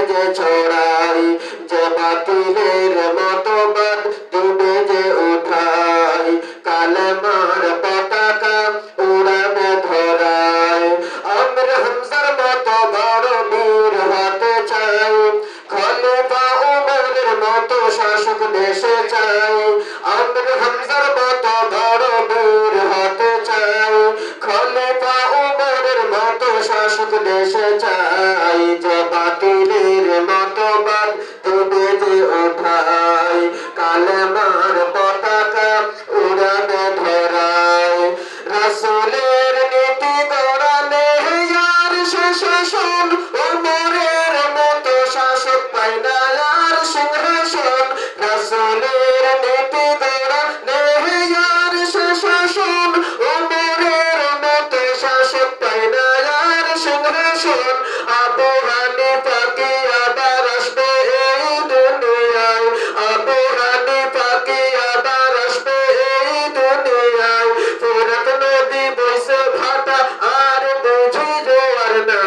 যে ছড়াই, যে বাতিলের মতবাদ দিবে যে উঠাই, কালেমার পতাকা উড়াবে ধরায়। আমরা হামজার মতো বড় বীর হতে চাই, খলিফা উমরের মতো শাসক দেশে চাই। আমরা হামজার মতো বড় বীর হতে চাই, খলিফা উমরের মতো শাসক দেশে চাই। যে বাতিলের মতবাদ দিবে যে উঠাই, কালেমার পতাকা উড়াবে ধরায়। রাসূলের নীতি গড়ালে আর সে শাসন, উমরের মতো শাসক পাই না আর সিংহাসন। রাসূলের নীতি গড়ালে আর সে শাসন, উমরের মতো শাসক পাই না আর সিংহাসন। আবু হানিফা কি আবার আসবে এই দুনিয়ায়, আবু হানিফা কি আবার আসবে এই দুনিয়ায়। ফোরাত নদী বইছে ভাটা আর বুঝি জোয়ার না,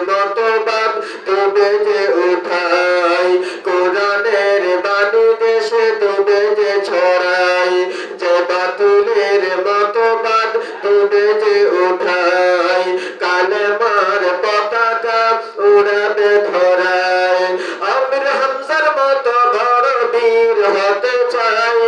মতবাদ দিবে যে উঠাই, কোরআনের বাণী দেশে দিবে যে ছড়াই। যে বাতিলের মতবাদ দিবে যে উঠাই, কালেমার পতাকা উড়াবে ধরায়। আমরা হামজার মতো বড় বীর হতে চাই,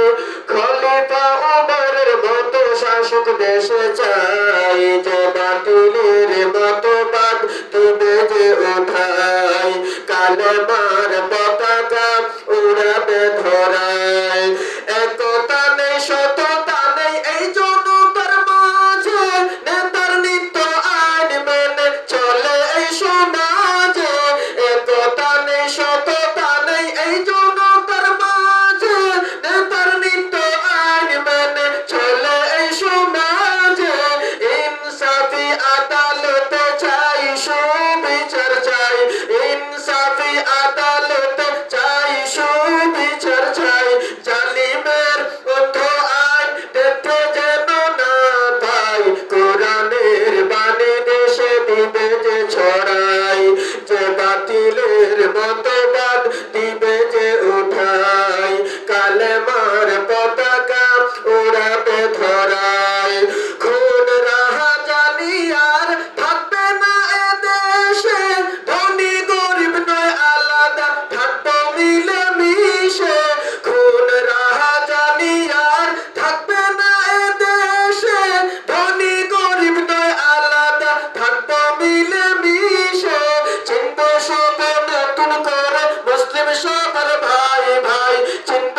খলিফা উমরের মতো শাসক দেশে চাই। যে বাতিলের মতবাদ দিবে যে উঠাই, কালেমার পতাকা উড়াবে ধরায়। একতা নেই সততা নেই এই জনতার মাঝে, নেতার নিত্য আইন মেনে চলে এই সমাজে। একতা নেই সততা নেই এই জনতার মাঝে, নেতার নিত্য আইন মেনে চলে এই সমাজে। ইনসাফি আদালত চাই, সুবিচার চাই, ইনসাফি আদালত চাই, সুবিচার চাই। জালিমের অন্ধ আইন দেখতে যেন না পাই, কোরআনের বাণী দেশে দিবে যে ছড়াই। যে বাতিলের মতবাদ দিবে যে উঠাই, কালেমার পতাকা উড়াবে ধরায়। খুন রাহাজানি আর থাকবে না এ দেশে, ধনী গরিব নয় আলাদা থাকবো মিলে মিশে। খুন রাহাজানি আর থাকবে না এ দেশে, ধনী গরিব নয় আলাদা থাকবো মিলে মিশে। চিনব সব নতুন করে মুসলিম সবার ভাই ভাই, চিনব